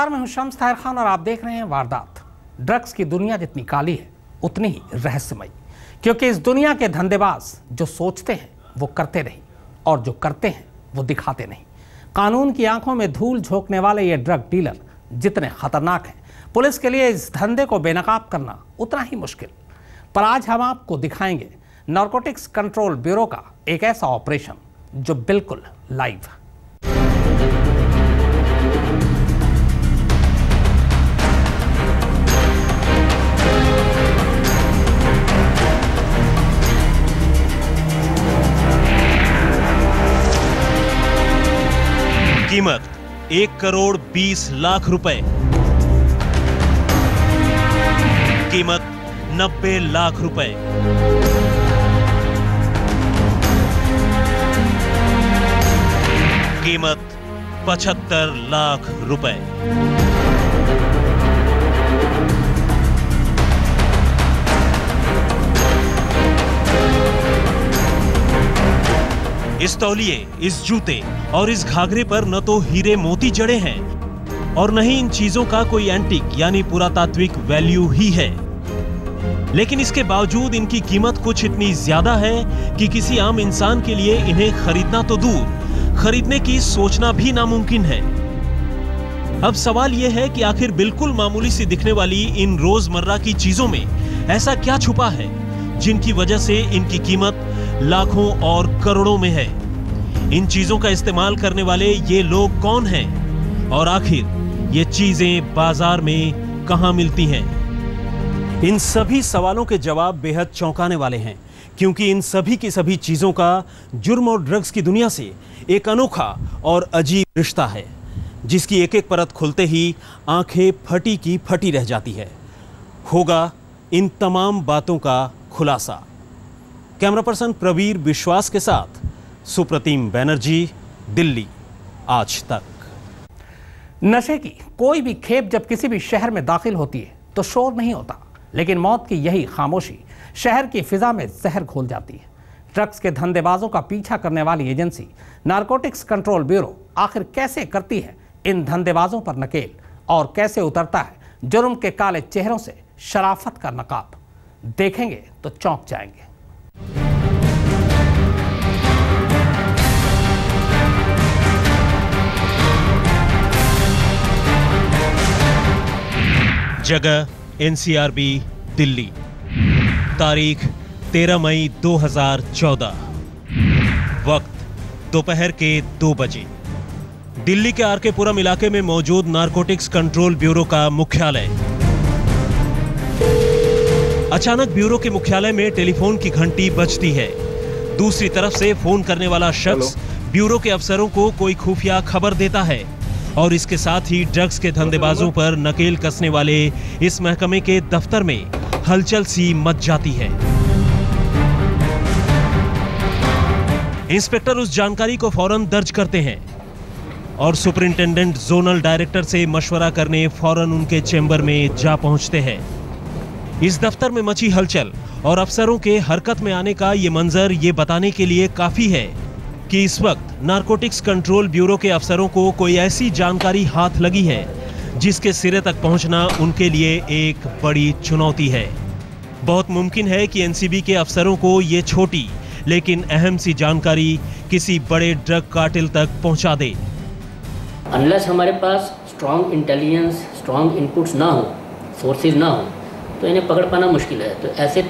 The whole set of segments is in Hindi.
नमस्कार, मैं हूं शम्स ताहिर खान और आप देख रहे हैं वारदात। ड्रग्स की दुनिया जितनी काली है उतनी ही रहस्यमयी, क्योंकि इस दुनिया के धंधेबाज जो सोचते हैं वो करते नहीं और जो करते हैं वो दिखाते नहीं। कानून की आंखों में धूल झोंकने वाले ये ड्रग डीलर जितने खतरनाक हैं, पुलिस के लिए इस धंधे को बेनकाब करना उतना ही मुश्किल। पर आज हम आपको दिखाएंगे नारकोटिक्स कंट्रोल ब्यूरो का एक ऐसा ऑपरेशन जो बिल्कुल लाइव। कीमत 1 करोड़ 20 लाख रुपए। कीमत 90 लाख रुपए। कीमत 75 लाख रुपए। इस तौलिए, इस जूते और इस घाघरे पर न तो हीरे मोती जड़े हैं और न ही इन चीजों का कोई एंटीक यानी पुरातात्विक वैल्यू ही है, लेकिन इसके बावजूद इनकी कीमत कुछ इतनी ज्यादा है कि किसी आम इंसान के लिए इन्हें खरीदना तो दूर, खरीदने की सोचना भी नामुमकिन है। अब सवाल यह है कि आखिर बिल्कुल मामूली सी दिखने वाली इन रोजमर्रा की चीजों में ऐसा क्या छुपा है जिनकी वजह से इनकी कीमत लाखों और करोड़ों में है। इन चीजों का इस्तेमाल करने वाले ये लोग कौन हैं और आखिर ये चीजें बाजार में कहां मिलती हैं? इन सभी सवालों के जवाब बेहद चौंकाने वाले हैं, क्योंकि इन सभी की सभी चीजों का जुर्म और ड्रग्स की दुनिया से एक अनोखा और अजीब रिश्ता है, जिसकी एक एक परत खुलते ही आंखें फटी की फटी रह जाती है। होगा इन तमाम बातों का खुलासा। कैमरा पर्सन प्रवीर विश्वास के साथ सुप्रतिम बैनर्जी, दिल्ली आज तक। नशे की कोई भी खेप जब किसी भी शहर में दाखिल होती है तो शोर नहीं होता, लेकिन मौत की यही खामोशी शहर की फिजा में जहर घोल जाती है। ड्रग्स के धंधेबाजों का पीछा करने वाली एजेंसी नारकोटिक्स कंट्रोल ब्यूरो आखिर कैसे करती है इन धंधेबाजों पर नकेल और कैसे उतरता है जुर्म के काले चेहरों से शराफत का नकाब, देखेंगे तो चौंक जाएंगे। जगह NCRB दिल्ली। तारीख 13 मई 2014। वक्त दोपहर के 2 बजे। दिल्ली के RK पुरम इलाके में मौजूद नारकोटिक्स कंट्रोल ब्यूरो का मुख्यालय। अचानक ब्यूरो के मुख्यालय में टेलीफोन की घंटी बजती है। दूसरी तरफ से फोन करने वाला शख्स ब्यूरो के अफसरों को कोई खुफिया खबर देता है और इसके साथ ही ड्रग्स के धंधेबाजों पर नकेल कसने वाले इस महकमे के दफ्तर में हलचल सी मच जाती है। इंस्पेक्टर उस जानकारी को फौरन दर्ज करते हैं और सुपरिंटेंडेंट जोनल डायरेक्टर से मशवरा करने फौरन उनके चेंबर में जा पहुंचते हैं। इस दफ्तर में मची हलचल और अफसरों के हरकत में आने का ये मंजर ये बताने के लिए काफी है कि इस वक्त नारकोटिक्स कंट्रोल ब्यूरो के अफसरों को कोई ऐसी जानकारी हाथ लगी है जिसके सिरे तक पहुंचना उनके लिए एक बड़ी चुनौती है। बहुत मुमकिन है कि NCB के अफसरों को ये छोटी लेकिन अहम सी जानकारी किसी बड़े ड्रग कार्टेल तक पहुंचा दे। अनलेस हमारे पास स्ट्रॉन्ग इंटेलिजेंस, स्ट्रॉन्ग इनपुट्स ना हो, सोर्सेज ना हो, तो इन्हें पकड़ पाना मुश्किल है। तो ऐसे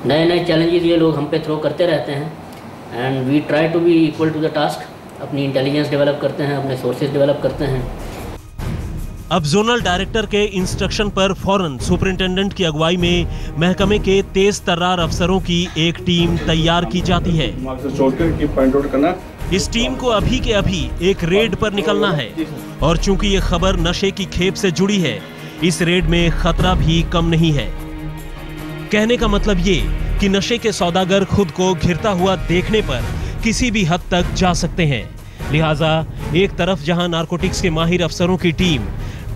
नए नए चैलेंजेस ये लोग हम पे थ्रो करते रहते हैं and we try to be equal to the task. अपनी इंटेलिजेंस डेवलप करते हैं, अपने सोर्सेज डेवलप करते हैं। अब जोनल डायरेक्टर के इंस्ट्रक्शन पर फौरन सुपरिंटेंडेंट की अगुवाई में महकमे के तेज तर्रार अफसरों की एक टीम तैयार की जाती है। इस टीम को अभी के अभी एक रेड पर निकलना है और चूंकि ये खबर नशे की खेप से जुड़ी है, इस रेड में खतरा भी कम नहीं है। कहने का मतलब ये कि नशे के सौदागर खुद को घिरता हुआ देखने पर किसी भी हद तक जा सकते हैं। लिहाजा एक तरफ जहां नारकोटिक्स के माहिर अफसरों की टीम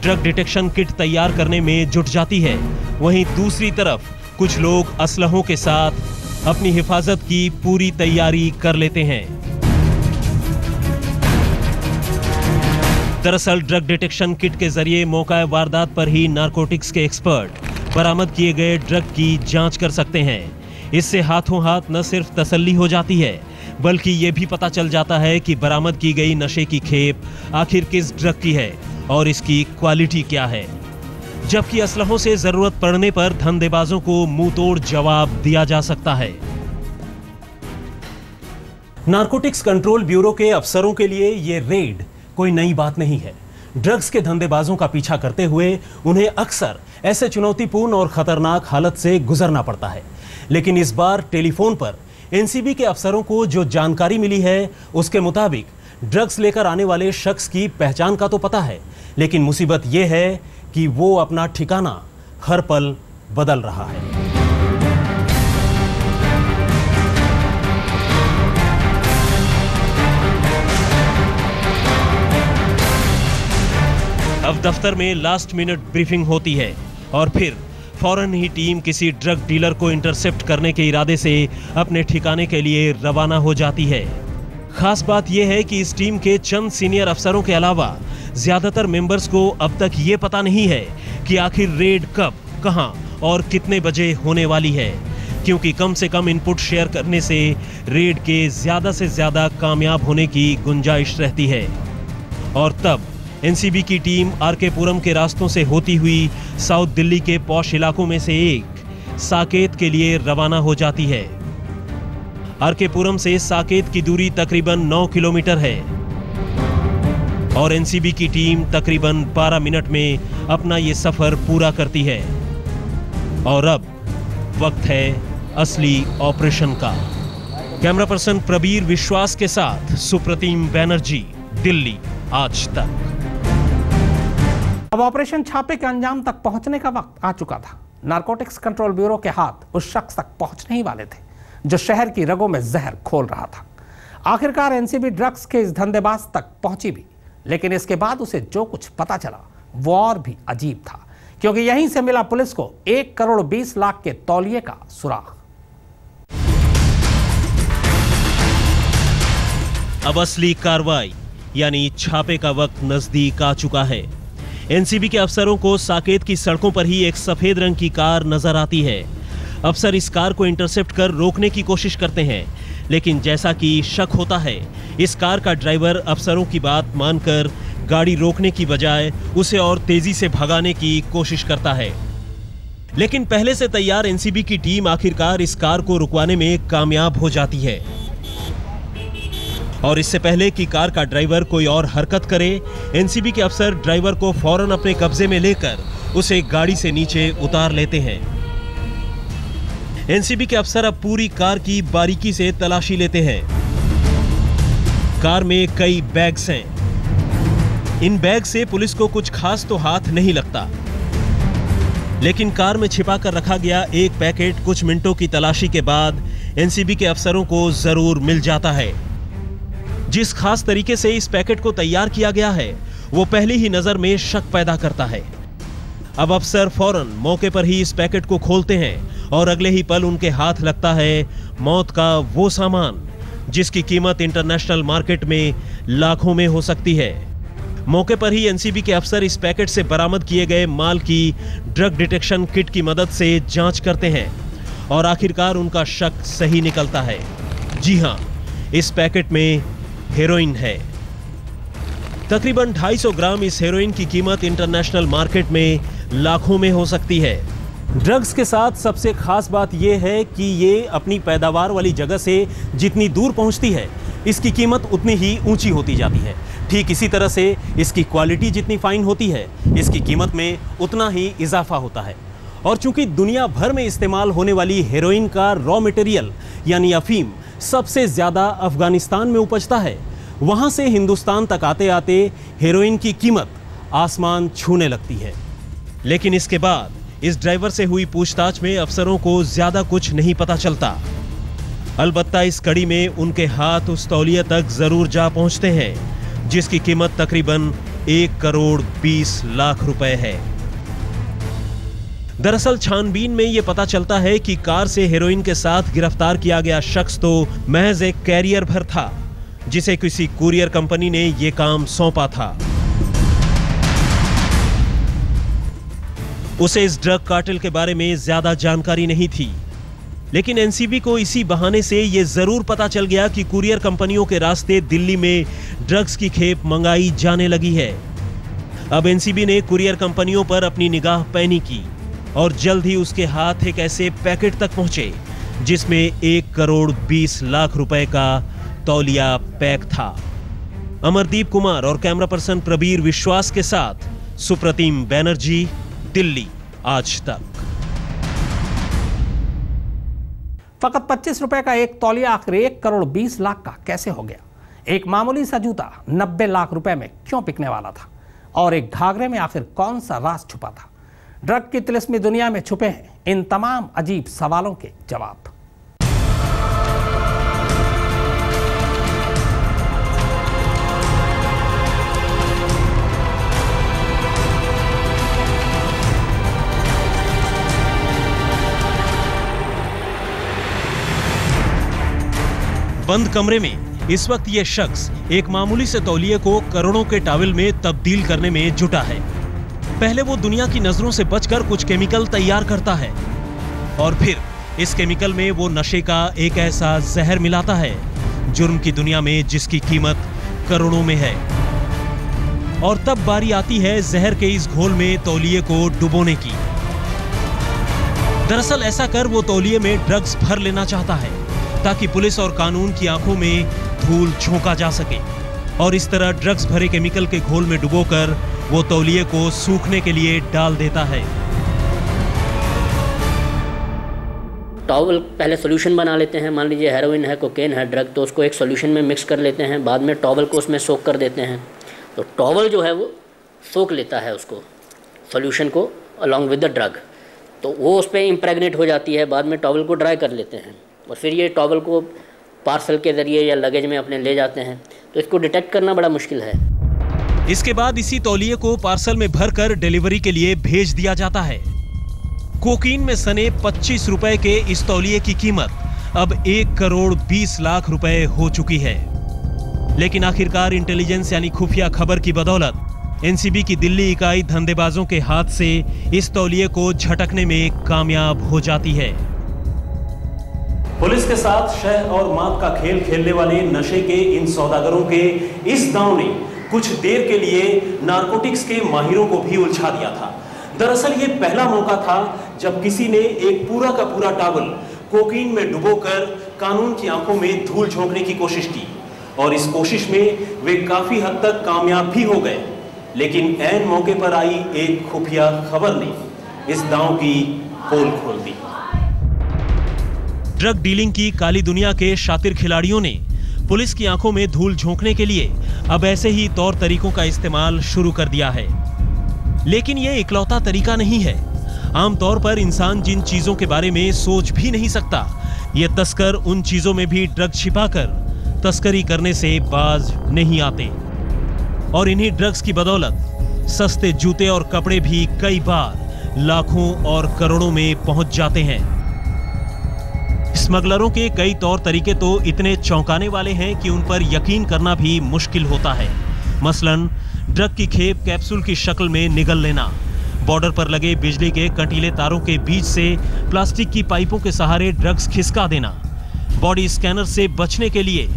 ड्रग डिटेक्शन किट तैयार करने में जुट जाती है, वहीं दूसरी तरफ कुछ लोग असलहों के साथ अपनी हिफाजत की पूरी तैयारी कर लेते हैं। दरअसल ड्रग डिटेक्शन किट के जरिए मौका वारदात पर ही नारकोटिक्स के एक्सपर्ट बरामद किए गए ड्रग की जांच कर सकते हैं। इससे हाथों हाथ न सिर्फ तसल्ली हो जाती है, बल्कि ये भी पता चल जाता है कि बरामद की गई नशे की खेप आखिर किस ड्रग की है और इसकी क्वालिटी क्या है। जबकि असलहों से जरूरत पड़ने पर धंधेबाजों को मुंहतोड़ जवाब दिया जा सकता है। नारकोटिक्स कंट्रोल ब्यूरो के अफसरों के लिए ये रेड कोई नई बात नहीं है। ड्रग्स के धंधेबाजों का पीछा करते हुए उन्हें अक्सर ऐसे चुनौतीपूर्ण और खतरनाक हालत से गुजरना पड़ता है। लेकिन इस बार टेलीफोन पर एनसीबी के अफसरों को जो जानकारी मिली है उसके मुताबिक ड्रग्स लेकर आने वाले शख्स की पहचान का तो पता है, लेकिन मुसीबत यह है कि वो अपना ठिकाना हर पल बदल रहा है। अब दफ्तर में लास्ट मिनट ब्रीफिंग होती है और फिर फौरन ही टीम किसी ड्रग डीलर को इंटरसेप्ट करने के इरादे से अपने ठिकाने के लिए रवाना हो जाती है। खास बात यह है कि इस टीम के चंद सीनियर अफसरों के अलावा ज्यादातर मेंबर्स को अब तक ये पता नहीं है कि आखिर रेड कब, कहां और कितने बजे होने वाली है, क्योंकि कम से कम इनपुट शेयर करने से रेड के ज्यादा से ज्यादा कामयाब होने की गुंजाइश रहती है। और तब एनसीबी की टीम आरके पुरम के रास्तों से होती हुई साउथ दिल्ली के पॉश इलाकों में से एक साकेत के लिए रवाना हो जाती है। आरके पुरम से साकेत की दूरी तकरीबन 9 किलोमीटर है और एनसीबी की टीम तकरीबन 12 मिनट में अपना ये सफर पूरा करती है। और अब वक्त है असली ऑपरेशन का। कैमरा पर्सन प्रबीर विश्वास के साथ सुप्रतिम बैनर्जी, दिल्ली आज तक। अब ऑपरेशन छापे के अंजाम तक पहुंचने का वक्त आ चुका था। नारकोटिक्स कंट्रोल ब्यूरो के हाथ उस शख्स तक पहुंचने ही वाले थे जो शहर की रगों में जहर खोल रहा था। आखिरकार एनसीबी ड्रग्स के इस धंधेबाज तक पहुंची भी, लेकिन इसके बाद उसे जो कुछ पता चला वो और भी अजीब था, क्योंकि यहीं से मिला पुलिस को 1 करोड़ 20 लाख के तौलिए का सुराग। अब असली कार्रवाई यानी छापे का वक्त नजदीक आ चुका है। एनसीबी के अफसरों को साकेत की सड़कों पर ही एक सफेद रंग की कार नजर आती है। अफसर इस कार को इंटरसेप्ट कर रोकने की कोशिश करते हैं, लेकिन जैसा कि शक होता है, इस कार का ड्राइवर अफसरों की बात मानकर गाड़ी रोकने की बजाय उसे और तेजी से भगाने की कोशिश करता है। लेकिन पहले से तैयार एनसीबी की टीम आखिरकार इस कार को रुकवाने में कामयाब हो जाती है। और इससे पहले कि कार का ड्राइवर कोई और हरकत करे, एनसीबी के अफसर ड्राइवर को फौरन अपने कब्जे में लेकर उसे गाड़ी से नीचे उतार लेते हैं। एनसीबी के अफसर अब पूरी कार की बारीकी से तलाशी लेते हैं। कार में कई बैग्स हैं। इन बैग से पुलिस को कुछ खास तो हाथ नहीं लगता, लेकिन कार में छिपा कर रखा गया एक पैकेट कुछ मिनटों की तलाशी के बाद एनसीबी के अफसरों को जरूर मिल जाता है। जिस खास तरीके से इस पैकेट को तैयार किया गया है वो पहली ही नजर में शक पैदा करता है। अब अफसर फौरन मौके पर ही इस पैकेट को खोलते हैं और अगले ही पल उनके हाथ लगता है मौत का वो सामान जिसकी कीमत इंटरनेशनल मार्केट में लाखों में हो सकती है। मौके पर ही एनसीबी के अफसर इस पैकेट से बरामद किए गए माल की ड्रग डिटेक्शन किट की मदद से जांच करते हैं और आखिरकार उनका शक सही निकलता है। जी हां, इस पैकेट में हेरोइन है। तकरीबन 250 ग्राम इस हेरोइन की कीमत इंटरनेशनल मार्केट में लाखों में हो सकती है। ड्रग्स के साथ सबसे खास बात यह है कि ये अपनी पैदावार वाली जगह से जितनी दूर पहुंचती है, इसकी कीमत उतनी ही ऊंची होती जाती है। ठीक इसी तरह से इसकी क्वालिटी जितनी फाइन होती है, इसकी कीमत में उतना ही इजाफा होता है। और चूंकि दुनिया भर में इस्तेमाल होने वाली हेरोइन का रॉ मटेरियल यानी अफीम सबसे ज्यादा अफगानिस्तान में उपजता है, वहां से हिंदुस्तान तक आते आते हेरोइन की कीमत आसमान छूने लगती है। लेकिन इसके बाद इस ड्राइवर से हुई पूछताछ में अफसरों को ज्यादा कुछ नहीं पता चलता। अलबत्ता इस कड़ी में उनके हाथ उस तौलिया तक जरूर जा पहुंचते हैं जिसकी कीमत तकरीबन 1 करोड़ 20 लाख रुपए है। दरअसल छानबीन में यह पता चलता है कि कार से हेरोइन के साथ गिरफ्तार किया गया शख्स तो महज एक कैरियर भर था जिसे किसी कुरियर कंपनी ने यह काम सौंपा था। उसे इस ड्रग कार्टेल के बारे में ज्यादा जानकारी नहीं थी, लेकिन एनसीबी को इसी बहाने से यह जरूर पता चल गया कि कुरियर कंपनियों के रास्ते दिल्ली में ड्रग्स की खेप मंगाई जाने लगी है। अब एनसीबी ने कुरियर कंपनियों पर अपनी निगाह पैनी की और जल्द ही उसके हाथ एक ऐसे पैकेट तक पहुंचे जिसमें 1 करोड़ 20 लाख रुपए का तौलिया पैक था। अमरदीप कुमार और कैमरा पर्सन प्रबीर विश्वास के साथ सुप्रतिम बैनर्जी, दिल्ली आज तक। फकत 25 रुपए का एक तौलिया आखिर 1 करोड़ 20 लाख का कैसे हो गया? एक मामूली सा जूता 90 लाख रुपए में क्यों बिकने वाला था? और एक घाघरे में आखिर कौन सा राज छुपा था? ड्रग की तिलिस्मी दुनिया में छुपे हैं इन तमाम अजीब सवालों के जवाब। बंद कमरे में इस वक्त यह शख्स एक मामूली से तौलिए को करोड़ों के टावल में तब्दील करने में जुटा है। पहले वो दुनिया की नजरों से बचकर कुछ केमिकल तैयार करता है और फिर इस केमिकल में वो नशे का एक ऐसा जहर मिलाता है जुर्म की दुनिया में जिसकी कीमत करोड़ों में है। और तब बारी आती है जहर के इस घोल में तौलिए को डुबोने की। दरअसल ऐसा कर वो तौलिए में ड्रग्स भर लेना चाहता है ताकि पुलिस और कानून की आंखों में धूल झोंका जा सके और इस तरह ड्रग्स भरे केमिकल के घोल में डुबोकर वो तौलिए को सूखने के लिए डाल देता है। टॉवल पहले सोल्यूशन बना लेते हैं, मान लीजिए हेरोइन है, कोकेन है, ड्रग, तो उसको एक सोल्यूशन में मिक्स कर लेते हैं, बाद में टॉवल को उसमें सोक कर देते हैं। तो टॉवल जो है वो सोक लेता है उसको सोल्यूशन को अलॉन्ग विद द ड्रग, तो वो उस पर इम्प्रेगनेट हो जाती है। बाद में टॉवल को ड्राई कर लेते हैं और फिर ये टॉवल को पार्सल के ज़रिए या लगेज में अपने ले जाते हैं। तो इसको डिटेक्ट करना बड़ा मुश्किल है। इसके बाद इसी तौलिए को पार्सल में भरकर डिलीवरी के लिए भेज दिया जाता है। कोकीन में सने 25 रुपए के इस तौलिए की कीमत अब 1 करोड़ 20 लाख रुपए हो चुकी है। लेकिन आखिरकार इंटेलिजेंस यानी खुफिया खबर की बदौलत एनसीबी की दिल्ली इकाई धंधेबाजों के हाथ से इस तौलिए को झटकने में कामयाब हो जाती है। पुलिस के साथ शह और मात का खेल खेलने वाले नशे के इन सौदागरों के इस दांव ने कुछ देर के लिए नारकोटिक्स के माहिरों को भी उलझा दिया था। दरअसल ये पहला मौका था जब किसी ने एक पूरा का पूरा टावल कोकीन में डुबोकर कानून की आंखों में धूल झोंकने की कोशिश की और इस कोशिश में वे काफी हद तक कामयाब भी हो गए। लेकिन ऐन मौके पर आई एक खुफिया खबर ने इस दांव की पोल खोल दी। ड्रग डीलिंग की काली दुनिया के शातिर खिलाड़ियों ने पुलिस की आंखों में धूल झोंकने के लिए अब ऐसे ही तौर तरीकों का इस्तेमाल शुरू कर दिया है। लेकिन यह इकलौता तरीका नहीं है। आमतौर पर इंसान जिन चीजों के बारे में सोच भी नहीं सकता, ये तस्कर उन चीजों में भी ड्रग छिपाकर तस्करी करने से बाज नहीं आते। और इन्हीं ड्रग्स की बदौलत सस्ते जूते और कपड़े भी कई बार लाखों और करोड़ों में पहुंच जाते हैं। स्मगलरों के कई तौर तरीके तो इतने चौंकाने वाले हैं कि उन पर यकीन करना भी मुश्किल होता है। मसलन ड्रग की खेप कैप्सूल की शक्ल में निगल लेना, बॉर्डर पर लगे बिजली के कंटीले तारों के बीच से प्लास्टिक की पाइपों के सहारे ड्रग्स खिसका देना, बॉडी स्कैनर से बचने के लिए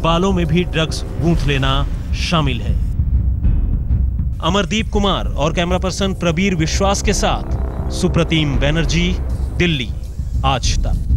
बालों में भी ड्रग्स गूंथ लेना शामिल है। अमरदीप कुमार और कैमरा पर्सन प्रबीर विश्वास के साथ सुप्रतिम बैनर्जी, दिल्ली आज तक।